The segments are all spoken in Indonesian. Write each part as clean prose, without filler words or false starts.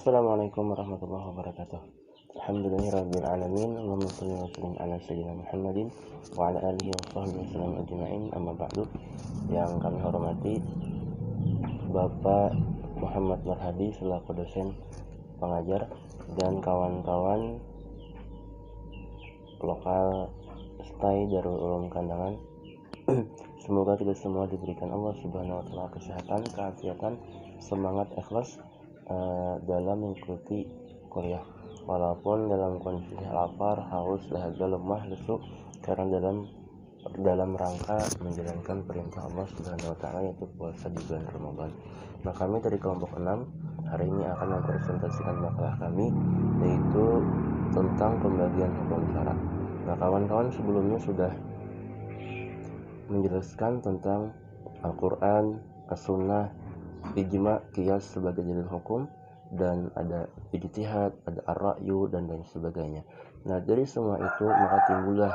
Assalamualaikum warahmatullahi wabarakatuh. Alhamdulillahirabbil alamin. Allahumma shalli wa sallim ala sayyidina Muhammadin wa ala alihi wa sahbihi wasallam ajma'in. Amma ba'du. Yang kami hormati Bapak Muhammad Marhadi selaku dosen pengajar dan kawan-kawan lokal STAI Darul Ulum Kandangan. Semoga kita semua diberikan Allah Subhanahu wa taala kesehatan, keafiatan, semangat, ikhlas dalam mengikuti kuliah, walaupun dalam kondisi lapar, haus, dahaga, lemah, lesu, karena dalam rangka menjalankan perintah Allah Subhanahu wa taala, yaitu puasa di bulan Ramadan. Nah, kami dari kelompok 6 hari ini akan mempresentasikan makalah kami, yaitu tentang pembagian hukum syara. Nah, kawan-kawan sebelumnya sudah menjelaskan tentang Al-Quran, As-Sunnah, ijma, qiyas sebagai dalil hukum, dan ada ijtihad, ada ar-ra'yu, dan lain sebagainya. Nah, dari semua itu maka timbullah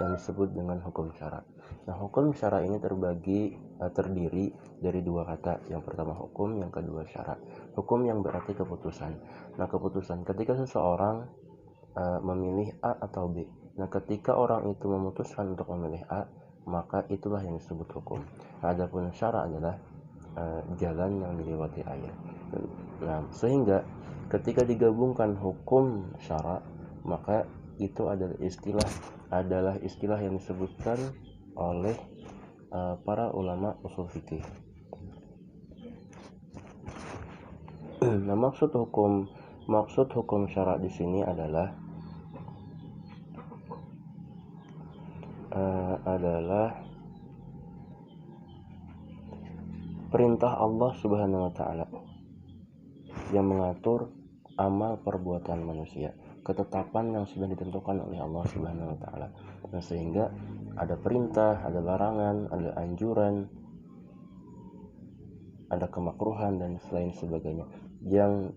yang disebut dengan hukum syara. Nah, hukum syara ini terdiri dari dua kata. Yang pertama hukum, yang kedua syara. Hukum yang berarti keputusan. Nah, keputusan ketika seseorang memilih A atau B. Nah, ketika orang itu memutuskan untuk memilih A, maka itulah yang disebut hukum. Nah, adapun syara adalah jalan yang dilewati air. Nah, sehingga ketika digabungkan hukum syara, maka itu adalah istilah yang disebutkan oleh para ulama usul fikih. Nah, maksud hukum syara di sini adalah perintah Allah Subhanahu wa taala yang mengatur amal perbuatan manusia, ketetapan yang sudah ditentukan oleh Allah Subhanahu wa taala. Nah, sehingga ada perintah, ada larangan, ada anjuran, ada kemakruhan dan lain sebagainya yang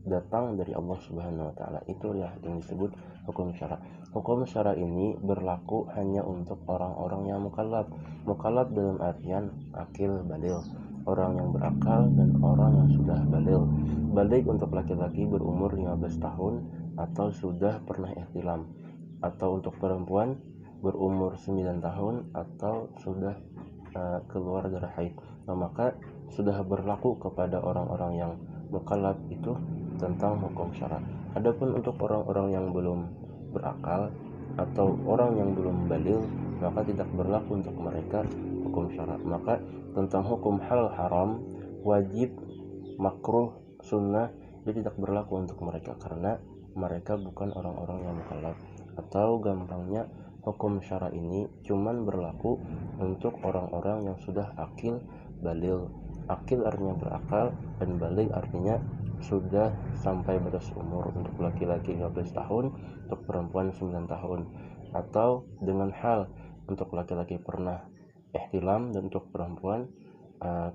datang dari Allah Subhanahu wa taala. Itulah yang disebut hukum syara. Hukum syara ini berlaku hanya untuk orang-orang yang mukallaf. Mukallaf dalam artian akil baligh, orang yang berakal dan orang yang sudah baligh. Baligh untuk laki-laki berumur 15 tahun atau sudah pernah ihtilam, atau untuk perempuan berumur 9 tahun atau sudah keluar darah haid. Nah, maka sudah berlaku kepada orang-orang yang mukallaf itu tentang hukum syara. Adapun untuk orang-orang yang belum berakal atau orang yang belum baligh, maka tidak berlaku untuk mereka hukum syara. Maka tentang hukum halal haram, wajib, makruh, sunnah, itu tidak berlaku untuk mereka karena mereka bukan orang-orang yang mukallaf. Atau gampangnya, hukum syara ini cuman berlaku untuk orang-orang yang sudah akil baligh. Akil artinya berakal dan baligh artinya sudah sampai batas umur. Untuk laki-laki 15 tahun, untuk perempuan 9 tahun, atau dengan hal untuk laki-laki pernah ihtilam dan untuk perempuan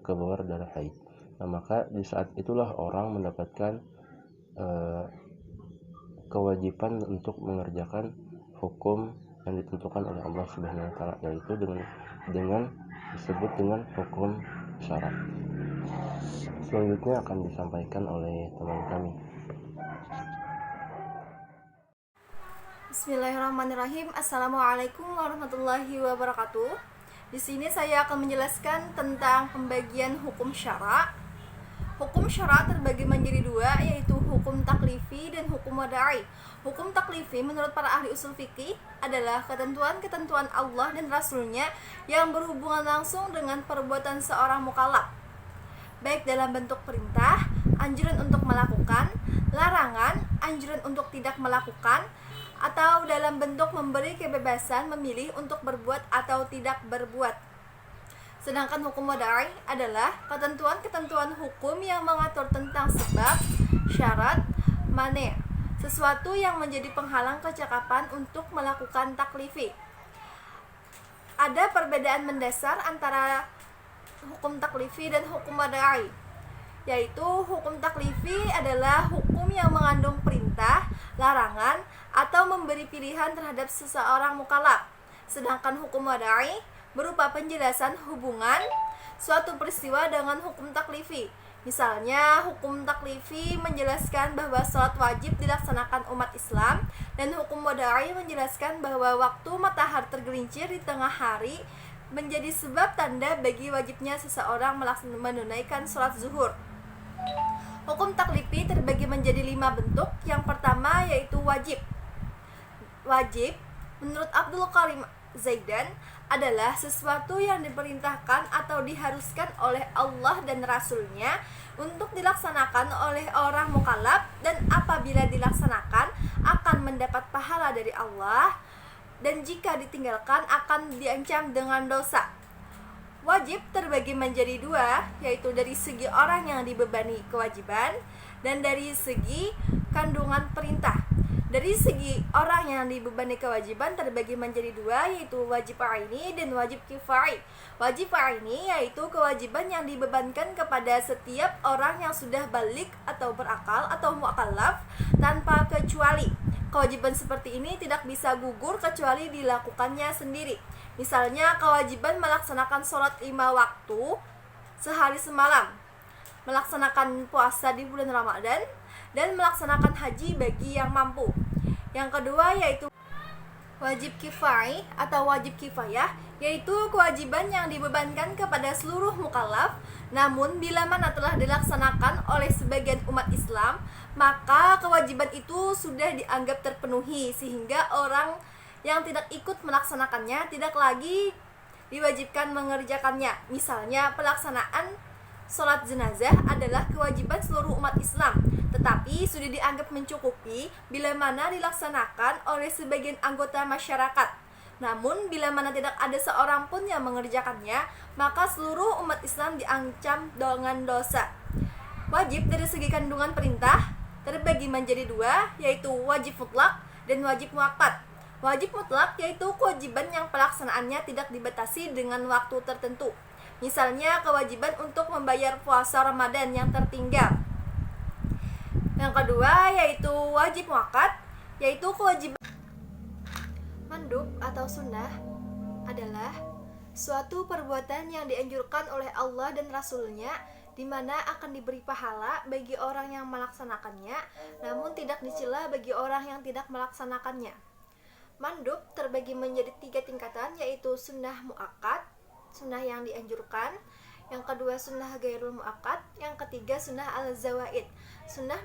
keluar darah haid. Nah, maka di saat itulah orang mendapatkan kewajiban untuk mengerjakan hukum yang ditentukan oleh Allah Subhanahu wa taala, yaitu dengan disebut dengan hukum syara. Selanjutnya akan disampaikan oleh teman kami. Bismillahirrahmanirrahim. Assalamualaikum warahmatullahi wabarakatuh. Di sini saya akan menjelaskan tentang pembagian hukum syara. Hukum syara terbagi menjadi dua, yaitu hukum taklifi dan hukum wadai. Hukum taklifi menurut para ahli usul fikih adalah ketentuan-ketentuan Allah dan Rasulnya yang berhubungan langsung dengan perbuatan seorang mukallaf, baik dalam bentuk perintah, anjuran untuk melakukan, larangan, anjuran untuk tidak melakukan, atau dalam bentuk memberi kebebasan memilih untuk berbuat atau tidak berbuat. Sedangkan hukum wadai adalah ketentuan-ketentuan hukum yang mengatur tentang sebab, syarat, mane', sesuatu yang menjadi penghalang kecakapan untuk melakukan taklifi. Ada perbedaan mendasar antara hukum taklifi dan hukum wadai, yaitu hukum taklifi adalah hukum yang mengandung perintah, larangan, atau memberi pilihan terhadap seseorang mukallaf. Sedangkan hukum wadai berupa penjelasan hubungan suatu peristiwa dengan hukum taklifi, Misalnya, hukum taklifi menjelaskan bahwa sholat wajib dilaksanakan umat Islam, dan hukum wadai menjelaskan bahwa waktu matahari tergelincir di tengah hari menjadi sebab tanda bagi wajibnya seseorang menunaikan sholat zuhur. Hukum taklifi terbagi menjadi 5 bentuk. Yang pertama yaitu wajib. Wajib, menurut Abdul Karim Zaidan, adalah sesuatu yang diperintahkan atau diharuskan oleh Allah dan Rasul-Nya untuk dilaksanakan oleh orang mukallaf, dan apabila dilaksanakan akan mendapat pahala dari Allah, dan jika ditinggalkan akan diancam dengan dosa. Wajib terbagi menjadi 2, yaitu dari segi orang yang dibebani kewajiban dan dari segi kandungan perintah. Dari segi orang yang dibebani kewajiban terbagi menjadi 2, yaitu wajib aini dan wajib kifai. Wajib aini yaitu kewajiban yang dibebankan kepada setiap orang yang sudah balik atau berakal atau mukallaf tanpa kecuali. Kewajiban seperti ini tidak bisa gugur kecuali dilakukannya sendiri. Misalnya, kewajiban melaksanakan sholat 5 waktu sehari semalam, melaksanakan puasa di bulan Ramadan, dan melaksanakan haji bagi yang mampu. Yang kedua yaitu wajib kifai atau wajib kifayah, yaitu kewajiban yang dibebankan kepada seluruh mukallaf, namun bila mana telah dilaksanakan oleh sebagian umat Islam, maka kewajiban itu sudah dianggap terpenuhi, sehingga orang yang tidak ikut melaksanakannya tidak lagi diwajibkan mengerjakannya. Misalnya, pelaksanaan sholat jenazah adalah kewajiban seluruh umat Islam, tetapi sudah dianggap mencukupi bila mana dilaksanakan oleh sebagian anggota masyarakat. Namun, bila mana tidak ada seorang pun yang mengerjakannya, maka seluruh umat Islam diancam dengan dosa. Wajib dari segi kandungan perintah terbagi menjadi 2, yaitu wajib mutlak dan wajib muakkad. Wajib mutlak yaitu kewajiban yang pelaksanaannya tidak dibatasi dengan waktu tertentu. Misalnya, kewajiban untuk membayar puasa Ramadan yang tertinggal. Yang kedua yaitu wajib muakkad, yaitu kewajiban mandub atau sunnah adalah suatu perbuatan yang dianjurkan oleh Allah dan Rasul-Nya, di mana akan diberi pahala bagi orang yang melaksanakannya, namun tidak dicela bagi orang yang tidak melaksanakannya. Mandub terbagi menjadi 3 tingkatan, yaitu sunnah muakkad, sunnah yang dianjurkan. Yang kedua sunnah gairul muakkad. Yang ketiga sunnah al-zawaid. Sunnah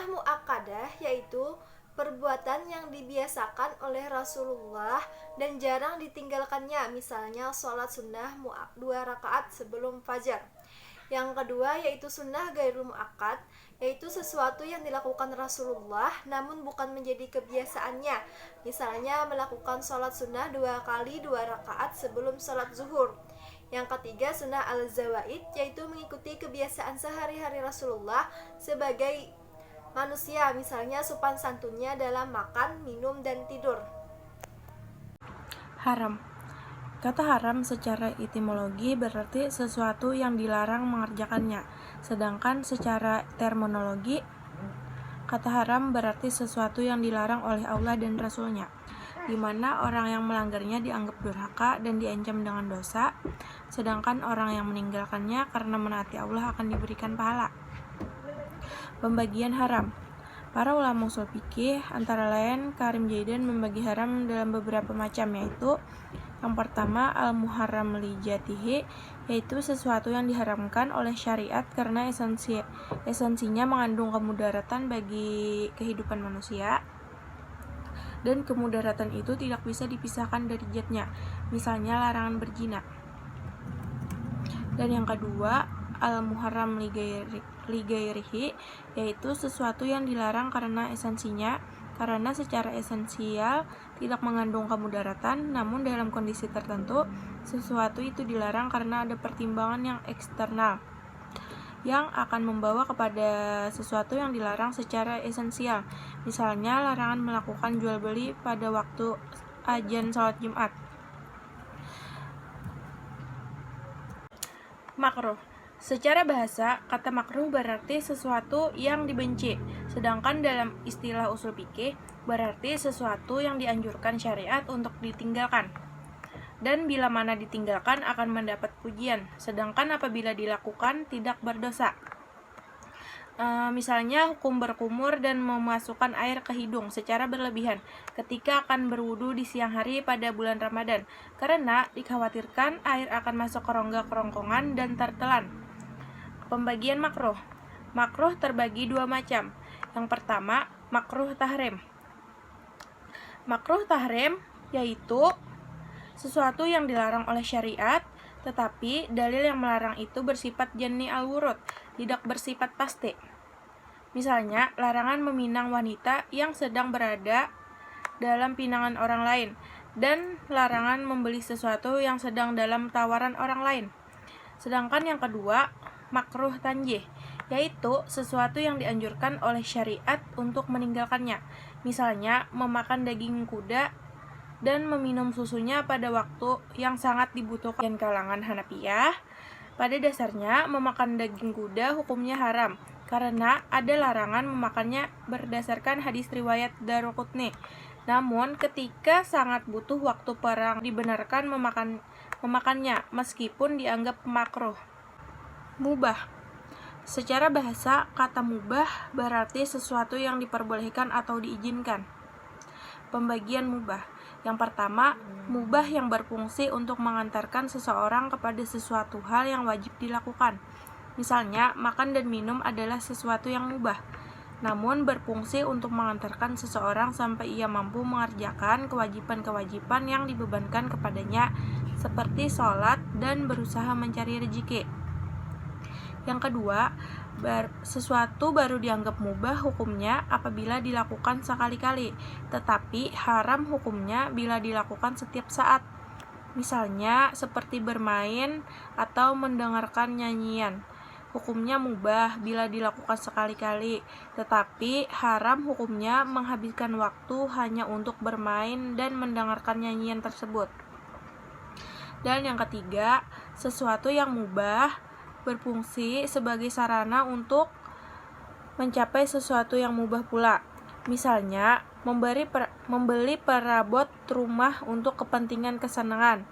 muakkadah yaitu perbuatan yang dibiasakan oleh Rasulullah dan jarang ditinggalkannya, misalnya sholat sunnah 2 rakaat sebelum fajar. Yang kedua yaitu sunnah gairul muakkad, yaitu sesuatu yang dilakukan Rasulullah namun bukan menjadi kebiasaannya, misalnya melakukan sholat sunnah 2 kali 2 rakaat sebelum sholat zuhur. Yang ketiga sunnah al-zawaid, yaitu mengikuti kebiasaan sehari-hari Rasulullah sebagai manusia, misalnya sopan santunnya dalam makan, minum, dan tidur. Haram. Kata haram secara etimologi berarti sesuatu yang dilarang mengerjakannya, sedangkan secara terminologi, kata haram berarti sesuatu yang dilarang oleh Allah dan Rasul-Nya, di mana orang yang melanggarnya dianggap durhaka dan diancam dengan dosa, sedangkan orang yang meninggalkannya karena menaati Allah akan diberikan pahala. Pembagian haram. Para ulama ushul fikih antara lain Karim Zaidan membagi haram dalam beberapa macam, yaitu yang pertama al-muharram li jatihi, yaitu sesuatu yang diharamkan oleh syariat karena esensinya mengandung kemudaratan bagi kehidupan manusia, dan kemudaratan itu tidak bisa dipisahkan dari zatnya, misalnya larangan berzina. Dan yang kedua al-muharram li gairihi, yaitu sesuatu yang dilarang karena secara esensial tidak mengandung kemudaratan, namun dalam kondisi tertentu sesuatu itu dilarang karena ada pertimbangan yang eksternal yang akan membawa kepada sesuatu yang dilarang secara esensial, misalnya larangan melakukan jual beli pada waktu azan salat Jumat. Makruh. Secara bahasa, kata makruh berarti sesuatu yang dibenci, sedangkan dalam istilah ushul fikih berarti sesuatu yang dianjurkan syariat untuk ditinggalkan. dan bila mana ditinggalkan akan mendapat pujian, sedangkan apabila dilakukan tidak berdosa. Misalnya hukum berkumur dan memasukkan air ke hidung secara berlebihan ketika akan berwudu di siang hari pada bulan Ramadan, karena dikhawatirkan air akan masuk ke rongga kerongkongan dan tertelan. Pembagian makruh. Makruh terbagi dua macam. Yang pertama, makruh tahrim. Makruh tahrim yaitu sesuatu yang dilarang oleh syariat, tetapi dalil yang melarang itu bersifat jani al-wurud, tidak bersifat pasti. Misalnya, larangan meminang wanita yang sedang berada dalam pinangan orang lain, dan larangan membeli sesuatu yang sedang dalam tawaran orang lain. Sedangkan yang kedua, makruh tanjih, yaitu sesuatu yang dianjurkan oleh syariat untuk meninggalkannya. Misalnya, memakan daging kuda dan meminum susunya pada waktu yang sangat dibutuhkan. Kalangan Hanafiyah, pada dasarnya memakan daging kuda hukumnya haram, karena ada larangan memakannya berdasarkan hadis riwayat Daruqutni. Namun, ketika sangat butuh waktu perang, dibenarkan memakannya, meskipun dianggap makruh. Mubah. Secara bahasa, kata mubah berarti sesuatu yang diperbolehkan atau diizinkan. Pembagian mubah. Yang pertama, mubah yang berfungsi untuk mengantarkan seseorang kepada sesuatu hal yang wajib dilakukan. Misalnya, makan dan minum adalah sesuatu yang mubah, namun berfungsi untuk mengantarkan seseorang sampai ia mampu mengerjakan kewajiban-kewajiban yang dibebankan kepadanya, seperti sholat dan berusaha mencari rezeki. Yang kedua, sesuatu baru dianggap mubah hukumnya apabila dilakukan sekali-kali, tetapi haram hukumnya bila dilakukan setiap saat. Misalnya, seperti bermain atau mendengarkan nyanyian. Hukumnya mubah bila dilakukan sekali-kali, tetapi haram hukumnya menghabiskan waktu hanya untuk bermain dan mendengarkan nyanyian tersebut. Dan yang ketiga, sesuatu yang mubah berfungsi sebagai sarana untuk mencapai sesuatu yang mubah pula. Misalnya, membeli perabot rumah untuk kepentingan kesenangan.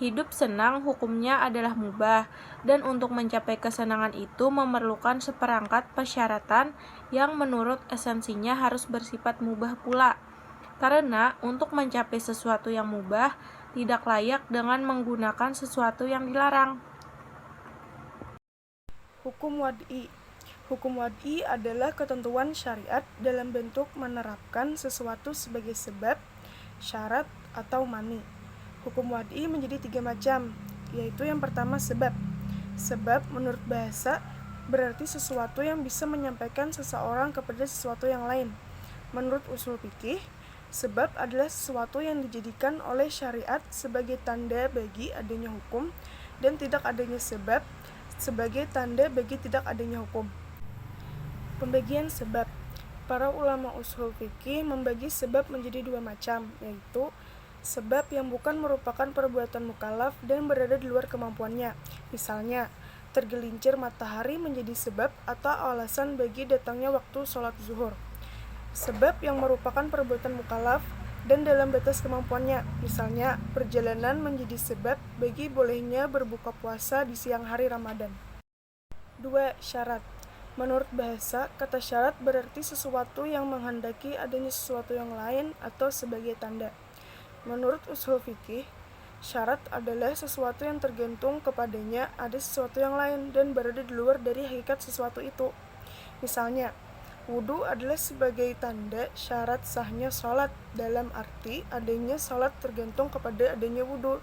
Hidup senang hukumnya adalah mubah, dan untuk mencapai kesenangan itu memerlukan seperangkat persyaratan yang menurut esensinya harus bersifat mubah pula. Karena untuk mencapai sesuatu yang mubah, tidak layak dengan menggunakan sesuatu yang dilarang. Hukum wad'i. Hukum wad'i adalah ketentuan syariat dalam bentuk menerapkan sesuatu sebagai sebab, syarat, atau mani. Hukum wad'i menjadi 3 macam, yaitu yang pertama sebab. Sebab menurut bahasa berarti sesuatu yang bisa menyampaikan seseorang kepada sesuatu yang lain. Menurut usul fikih, sebab adalah sesuatu yang dijadikan oleh syariat sebagai tanda bagi adanya hukum, dan tidak adanya sebab sebagai tanda bagi tidak adanya hukum. Pembagian sebab. Para ulama ushul fikih membagi sebab menjadi 2 macam, yaitu sebab yang bukan merupakan perbuatan mukallaf dan berada di luar kemampuannya. Misalnya, tergelincir matahari menjadi sebab atau alasan bagi datangnya waktu sholat zuhur. Sebab yang merupakan perbuatan mukallaf dan dalam batas kemampuannya. Misalnya, perjalanan menjadi sebab bagi bolehnya berbuka puasa di siang hari Ramadan. 2. Syarat. Menurut bahasa, kata syarat berarti sesuatu yang menghendaki adanya sesuatu yang lain atau sebagai tanda. Menurut ushul fikih, syarat adalah sesuatu yang tergantung kepadanya ada sesuatu yang lain dan berada di luar dari hakikat sesuatu itu. Misalnya, wudu adalah sebagai tanda syarat sahnya sholat, dalam arti adanya sholat tergantung kepada adanya wudu.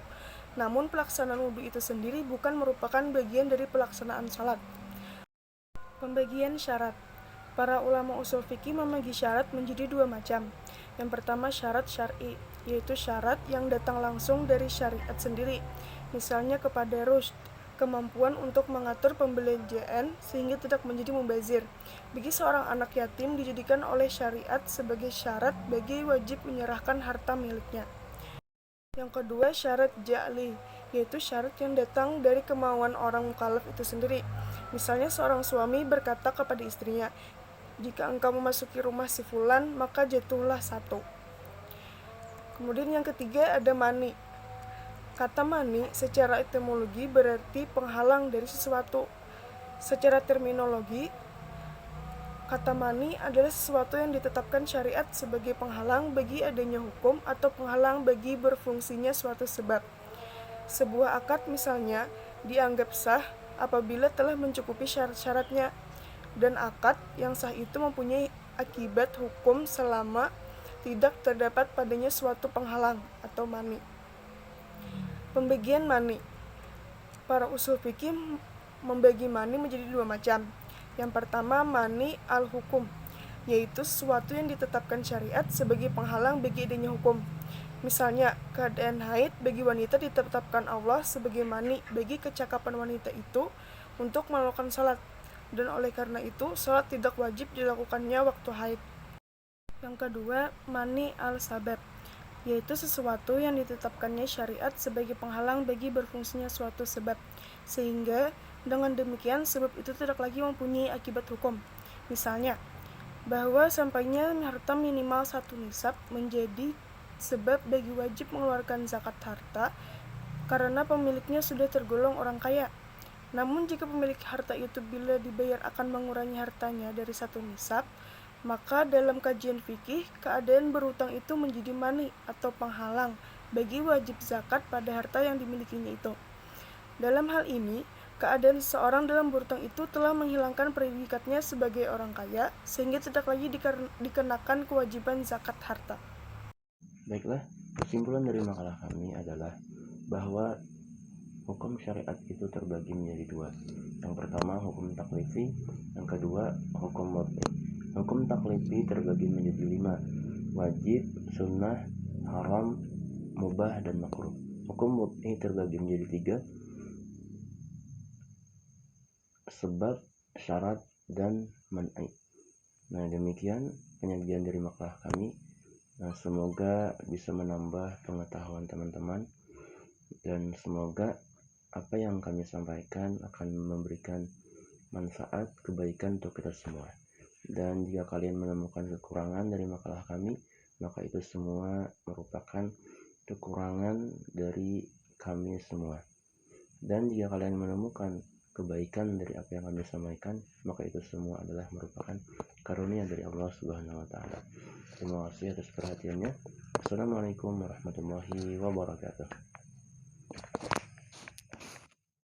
Namun pelaksanaan wudu itu sendiri bukan merupakan bagian dari pelaksanaan sholat. Pembagian syarat. Para ulama usul fikih membagi syarat menjadi 2 macam. Yang pertama syarat syar'i, yaitu syarat yang datang langsung dari syariat sendiri. Misalnya kepada rusyd, kemampuan untuk mengatur pembelanjaan sehingga tidak menjadi mubazir. Bagi seorang anak yatim dijadikan oleh syariat sebagai syarat bagi wajib menyerahkan harta miliknya. Yang kedua syarat ja'li, yaitu syarat yang datang dari kemauan orang mukallaf itu sendiri. Misalnya seorang suami berkata kepada istrinya, "Jika engkau memasuki rumah si fulan, maka jatuhlah 1." Kemudian yang ketiga ada mani. Kata mani secara etimologi berarti penghalang dari sesuatu. Secara terminologi, kata mani adalah sesuatu yang ditetapkan syariat sebagai penghalang bagi adanya hukum atau penghalang bagi berfungsinya suatu sebab. Sebuah akad misalnya dianggap sah apabila telah mencukupi syarat-syaratnya, dan akad yang sah itu mempunyai akibat hukum selama tidak terdapat padanya suatu penghalang atau mani. Pembagian mani. Para usul fikih membagi mani menjadi dua macam. Yang pertama, mani al-hukum, yaitu sesuatu yang ditetapkan syariat sebagai penghalang bagi adanya hukum. Misalnya, keadaan haid bagi wanita ditetapkan Allah sebagai mani bagi kecakapan wanita itu untuk melakukan salat, dan oleh karena itu salat tidak wajib dilakukannya waktu haid. Yang kedua, mani al-sabab, yaitu sesuatu yang ditetapkannya syariat sebagai penghalang bagi berfungsinya suatu sebab, sehingga dengan demikian sebab itu tidak lagi mempunyai akibat hukum. Misalnya, bahwa sampainya harta minimal 1 nisab menjadi sebab bagi wajib mengeluarkan zakat harta karena pemiliknya sudah tergolong orang kaya. Namun jika pemilik harta itu bila dibayar akan mengurangi hartanya dari 1 nisab, maka dalam kajian fikih, keadaan berhutang itu menjadi mani atau penghalang bagi wajib zakat pada harta yang dimilikinya itu. Dalam hal ini, keadaan seseorang dalam berhutang itu telah menghilangkan predikatnya sebagai orang kaya, sehingga tidak lagi dikenakan kewajiban zakat harta. Baiklah, kesimpulan dari makalah kami adalah bahwa hukum syariat itu terbagi menjadi dua. Yang pertama hukum taklifi, yang kedua hukum wad'i. Hukum taklifi terbagi menjadi 5: wajib, sunnah, haram, mubah, dan makruh. Hukum wad'i terbagi menjadi 3: sebab, syarat, dan man'i. Nah, demikian penyajian dari makalah kami. Semoga bisa menambah pengetahuan teman-teman, dan semoga apa yang kami sampaikan akan memberikan manfaat kebaikan untuk kita semua. Dan jika kalian menemukan kekurangan dari makalah kami, maka itu semua merupakan kekurangan dari kami semua. Dan jika kalian menemukan kebaikan dari apa yang kami sampaikan, maka itu semua adalah merupakan karunia dari Allah Subhanahu wa taala. Terima kasih atas perhatiannya. Assalamualaikum warahmatullahi wabarakatuh.